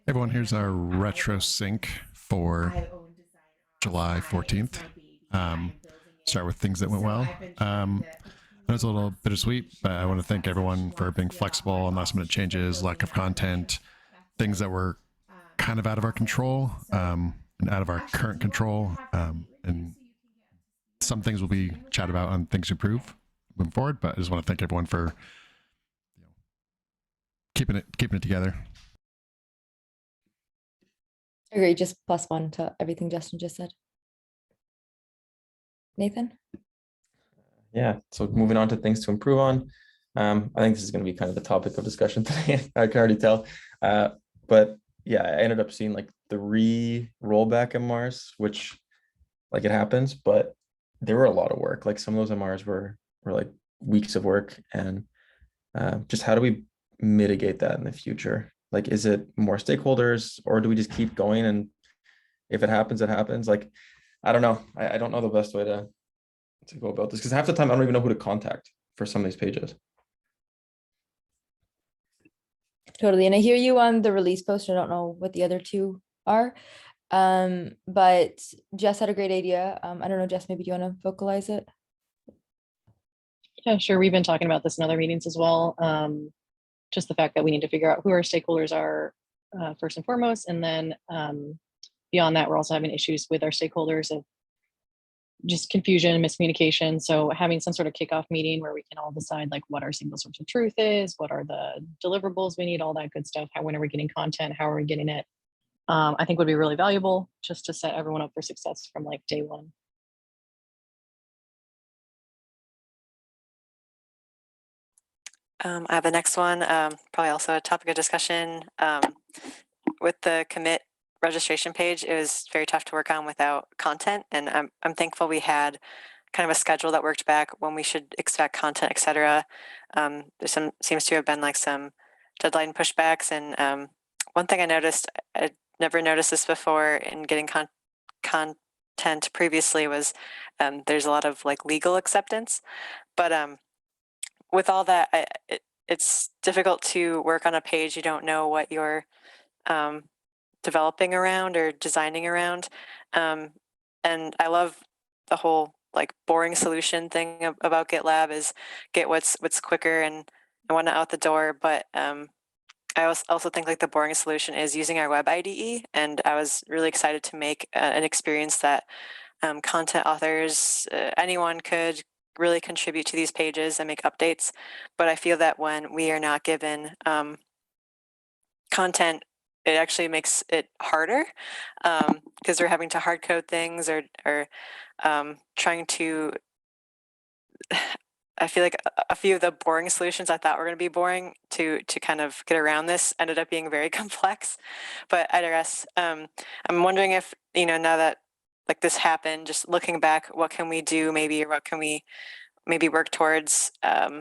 Everyone, here's our retro sync for July 14th. Start with things that went well. It was a little bittersweet, but I want to thank everyone for being flexible on last minute changes, lack of content, things that were kind of out of our control and out of our current control. And some things will be chat about on things to improve moving forward, but I just want to thank everyone for keeping it together. Agree, just +1 to everything Justin just said. Nathan? Yeah, so moving on to things to improve on. I think this is going to be kind of the topic of discussion today. I can already tell. But yeah, I ended up seeing like 3 rollback MRs, which like it happens, but there were a lot of work. Like some of those MRs were like weeks of work. And just how do we mitigate that in the future? Like, is it more stakeholders, or do we just keep going? And if it happens, it happens. Like, I don't know. I don't know the best way to go about this, because half the time I don't even know who to contact for some of these pages. Totally, and I hear you on the release post. I don't know what the other 2 are, but Jess had a great idea. I don't know, Jess, maybe you want to vocalize it? Yeah, sure. We've been talking about this in other meetings as well. Just the fact that we need to figure out who our stakeholders are first and foremost, and then beyond that, we're also having issues with our stakeholders of just confusion and miscommunication. So having some sort of kickoff meeting where we can all decide like what our single source of truth is, what are the deliverables we need, all that good stuff. When are we getting content? How are we getting it? I think would be really valuable just to set everyone up for success from like day one. I have the next one, probably also a topic of discussion. With the commit registration page, it was very tough to work on without content, and I'm thankful we had kind of a schedule that worked back when we should expect content, etc. There seems to have been like some deadline pushbacks, and one thing I noticed, I never noticed this before in getting content previously, was there's a lot of like legal acceptance, but with all that, it's difficult to work on a page you don't know what you're developing around or designing around. And I love the whole like boring solution thing about GitLab, is get what's quicker and whatnot out the door. But I also think like the boring solution is using our web IDE, and I was really excited to make an experience that content authors, anyone could really contribute to these pages and make updates. But I feel that when we are not given content, it actually makes it harder, because we're having to hard code things or trying to, I feel like a few of the boring solutions I thought were going to be boring to kind of get around this ended up being very complex. But I digress. I'm wondering if, now that like this happened, just looking back, what can we do maybe, or what can we maybe work towards at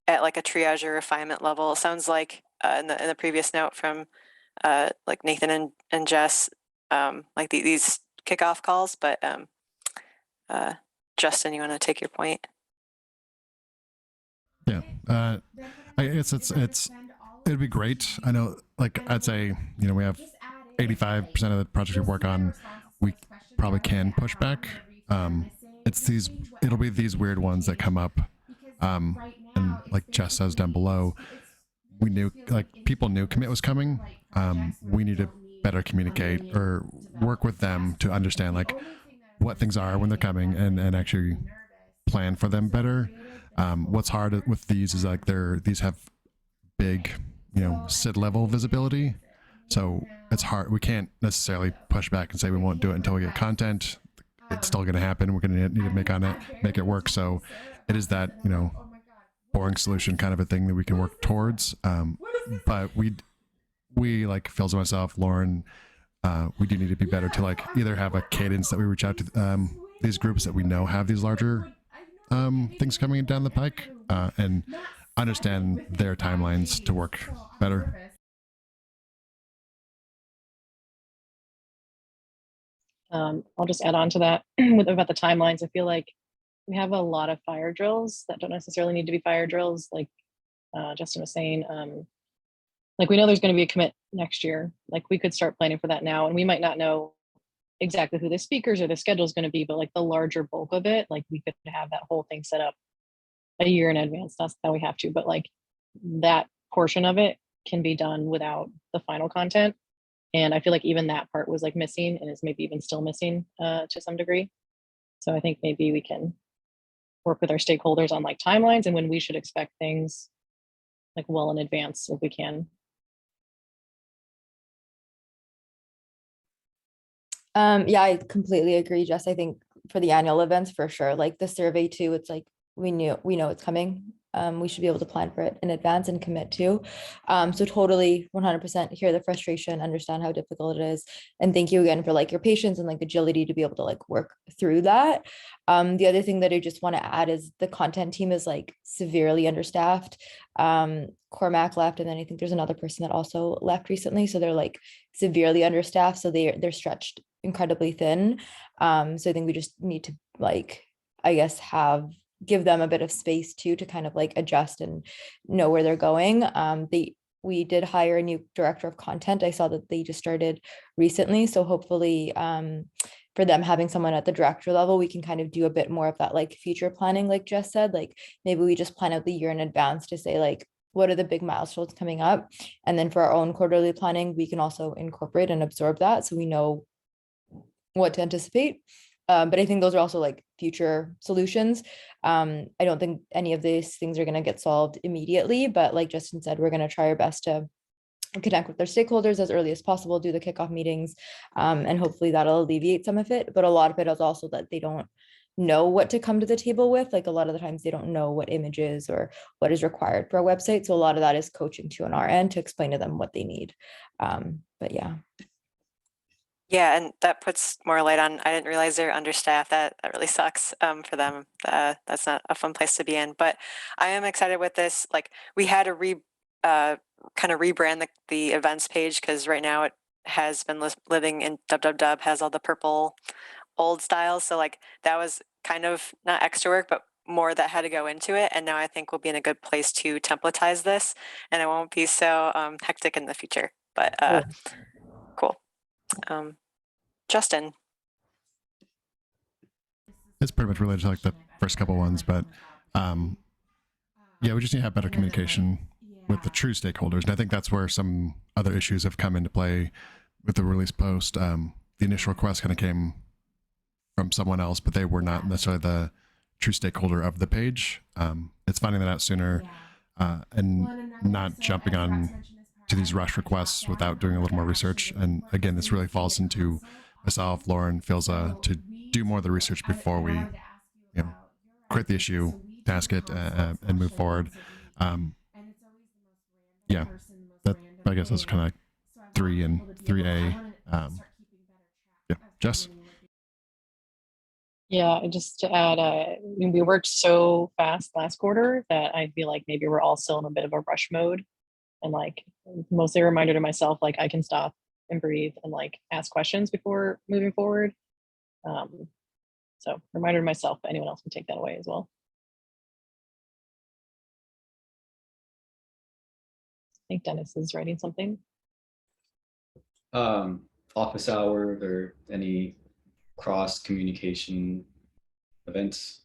like a triage or refinement level? It sounds like in the previous note from like Nathan and Jess, like these kickoff calls, but Justin, you want to take your point? Yeah, I guess it'd be great. I know, like I'd say, we have 85% of the projects we work on, we probably can push back. It'll be these weird ones that come up, and like Jess says down below, we knew, like people knew commit was coming. We need to better communicate or work with them to understand like what things are when they're coming, and actually plan for them better. What's hard with these is like these have big, SID level visibility. So it's hard. We can't necessarily push back and say we won't do it until we get content. It's still going to happen. We're going to need to make it work. So it is that, boring solution kind of a thing that we can work towards. But we like Phil's and myself, Lauren, we do need to be better to like either have a cadence that we reach out to these groups that we know have these larger things coming down the pike, and understand their timelines to work better. I'll just add on to that about the timelines. I feel like we have a lot of fire drills that don't necessarily need to be fire drills, like Justin was saying. like we know there's going to be a commit next year. Like we could start planning for that now, and we might not know exactly who the speakers or the schedule is going to be, but like the larger bulk of it, like we could have that whole thing set up a year in advance. Not that we have to, but like that portion of it can be done without the final content. And I feel like even that part was like missing and is maybe even still missing to some degree. So I think maybe we can work with our stakeholders on like timelines and when we should expect things like well in advance if we can. Yeah, I completely agree, Jess. I think for the annual events, for sure, like the survey too, it's like we know it's coming. We should be able to plan for it in advance and commit to. So totally 100% hear the frustration, understand how difficult it is. And thank you again for like your patience and like agility to be able to like work through that. The other thing that I just want to add is the content team is like severely understaffed. Cormac left, and then I think there's another person that also left recently. So they're like severely understaffed. So they're stretched incredibly thin. So I think we just need to like, I guess, give them a bit of space too to kind of like adjust and know where they're going. We did hire a new director of content. I saw that they just started recently. So hopefully for them having someone at the director level, we can kind of do a bit more of that like future planning, like Jess said, like maybe we just plan out the year in advance to say like, what are the big milestones coming up? And then for our own quarterly planning, we can also incorporate and absorb that so we know what to anticipate. But I think those are also like future solutions. I don't think any of these things are going to get solved immediately, but like Justin said, we're going to try our best to connect with their stakeholders as early as possible, do the kickoff meetings, and hopefully that'll alleviate some of it. But a lot of it is also that they don't know what to come to the table with. Like a lot of the times they don't know what images or what is required for a website. So a lot of that is coaching too on our end to explain to them what they need. But yeah. Yeah, and that puts more light on. I didn't realize they're understaffed. That really sucks for them. That's not a fun place to be in. But I am excited with this. Like we had to kind of rebrand the events page because right now it has been living in www, has all the purple old styles. So like that was kind of not extra work, but more that had to go into it. And now I think we'll be in a good place to templatize this, and it won't be so hectic in the future. But cool. Justin. It's pretty much related to like the first couple ones, but yeah, we just need to have better communication with the true stakeholders. And I think that's where some other issues have come into play with the release post. The initial request kind of came from someone else, but they were not necessarily the true stakeholder of the page. It's finding that out sooner and not jumping on to these rush requests without doing a little more research. And again, this really falls into myself, Lauren, Filza, to do more of the research before we create the issue, task it, and move forward. Yeah, that, I guess that's kind of like 3 and 3A. Yeah, Jess? Yeah, just to add, we worked so fast last quarter that I feel like maybe we're all still in a bit of a rush mode. And like mostly a reminder to myself, like I can stop and breathe and like ask questions before moving forward. So reminder to myself, but anyone else can take that away as well. I think Dennis is writing something. Office hours or any cross communication events.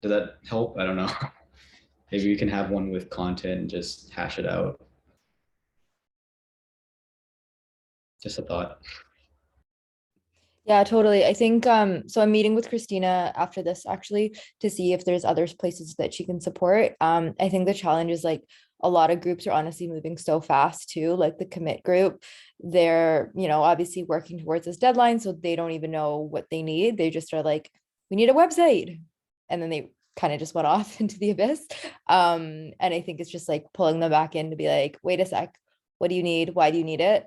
Did that help? I don't know. Maybe we can have one with content and just hash it out. Just a thought. Yeah, totally. I think so I'm meeting with Christina after this actually to see if there's other places that she can support. I think the challenge is like a lot of groups are honestly moving so fast too, like the commit group. They're, obviously working towards this deadline, so they don't even know what they need. They just are like, we need a website. And then they kind of just went off into the abyss. And I think it's just like pulling them back in to be like, wait a sec, what do you need? Why do you need it?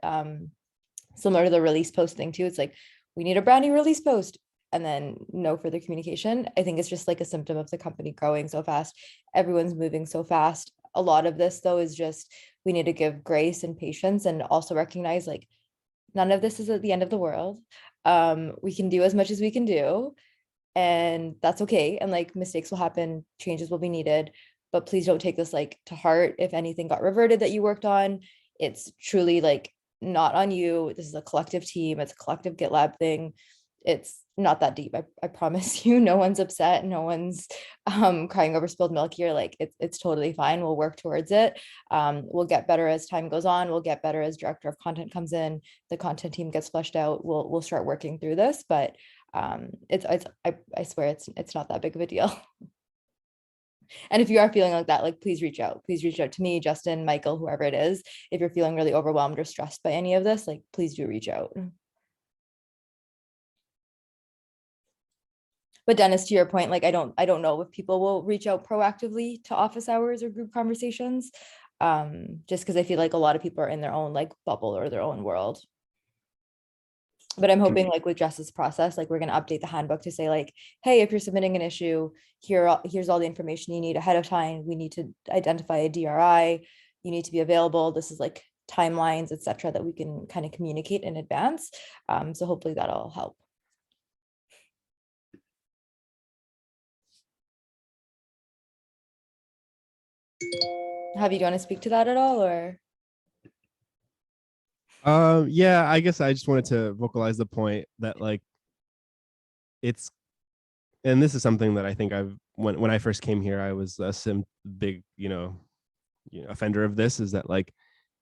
Similar to the release post thing too. It's like, we need a brand new release post and then no further communication. I think it's just like a symptom of the company growing so fast. Everyone's moving so fast. A lot of this though is just, we need to give grace and patience and also recognize like, none of this is at the end of the world. We can do as much as we can do and that's okay. And like mistakes will happen, changes will be needed. but please don't take this like to heart. If anything got reverted that you worked on, it's truly like not on you. This is a collective team. It's a collective GitLab thing. It's not that deep. I promise you, no one's upset. No one's crying over spilled milk here. Like it's totally fine. We'll work towards it. We'll get better as time goes on. We'll get better as director of content comes in. The content team gets fleshed out. We'll start working through this, but I swear it's not that big of a deal. And if you are feeling like that, like please reach out. Please reach out to me, Justin, Michael, whoever it is. If you're feeling really overwhelmed or stressed by any of this, like please do reach out. But Dennis, to your point, like I don't know if people will reach out proactively to office hours or group conversations, just because I feel like a lot of people are in their own like bubble or their own world. But I'm hoping like with Jess's process, like we're going to update the handbook to say like, hey, if you're submitting an issue, here's all the information you need ahead of time. We need to identify a DRI. You need to be available. This is like timelines, etc., that we can kind of communicate in advance. So hopefully that'll help. Have you want to speak to that at all, or? Yeah, I guess I just wanted to vocalize the point that like it's, and this is something that I think when I first came here, I was a big, offender of this, is that like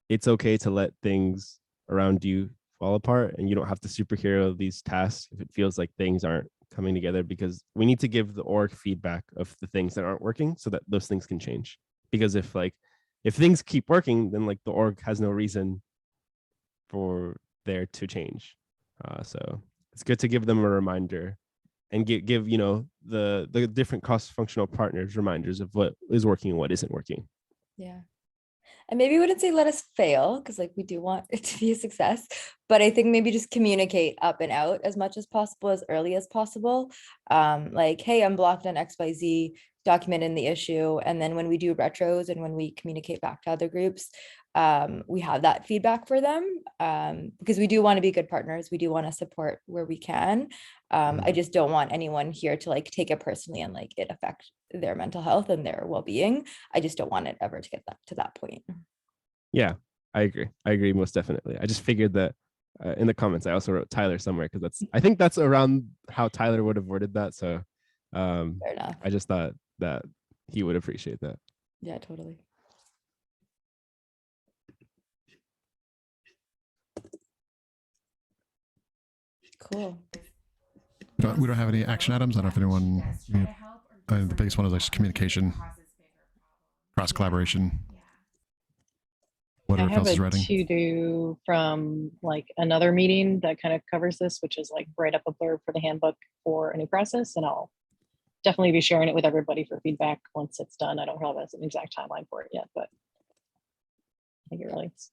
it's okay to let things around you fall apart, and you don't have to superhero these tasks if it feels like things aren't coming together, because we need to give the org feedback of the things that aren't working so that those things can change. Because if things keep working, then like the org has no reason for there to change. So it's good to give them a reminder and give the different cross-functional partners reminders of what is working and what isn't working. Yeah. And maybe we wouldn't say let us fail, because like we do want it to be a success, but I think maybe just communicate up and out as much as possible, as early as possible. Like, hey, I'm blocked on XYZ, document in the issue. And then when we do retros and when we communicate back to other groups, we have that feedback for them, because we do want to be good partners. We do want to support where we can. I just don't want anyone here to like take it personally and like it affect their mental health and their well-being. I just don't want it ever to get to that point. Yeah, I agree most definitely. I just figured that in the comments I also wrote Tyler somewhere, because I think that's around how Tyler would have worded that. So Fair enough. I just thought that he would appreciate that. Yeah, totally. Cool. We don't have any action items. I don't know if anyone, the biggest one is like communication, cross collaboration. I Whatever have else is a writing. to-do from like another meeting that kind of covers this, which is like write up a blurb for the handbook for a new process, and I'll definitely be sharing it with everybody for feedback once it's done. I don't have an exact timeline for it yet, but I think it relates.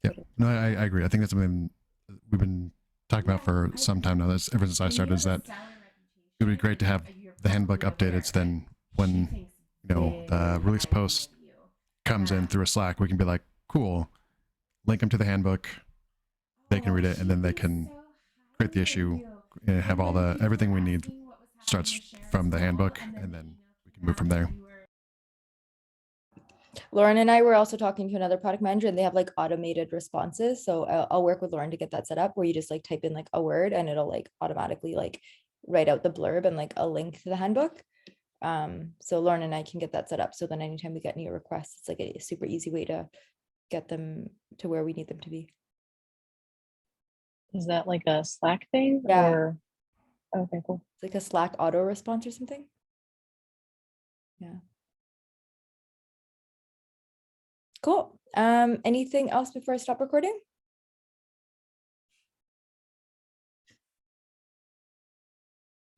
Yeah, no, I agree. I think that's something we've been talking about for some time now. That's ever since I started. Is that it would be great to have the handbook updated. So then, when the release post comes in through a Slack, we can be like, "Cool, link them to the handbook. They can read it, and then they can create the issue and have all everything we need starts from the handbook, and then we can move from there." Lauren and I were also talking to another product manager, and they have like automated responses. So I'll work with Lauren to get that set up, where you just like type in like a word and it'll like automatically like write out the blurb and like a link to the handbook. So Lauren and I can get that set up. So then anytime we get new requests, it's like a super easy way to get them to where we need them to be. Is that like a Slack thing? Yeah. Or okay, cool. It's like a Slack auto response or something. Yeah. Cool. Anything else before I stop recording?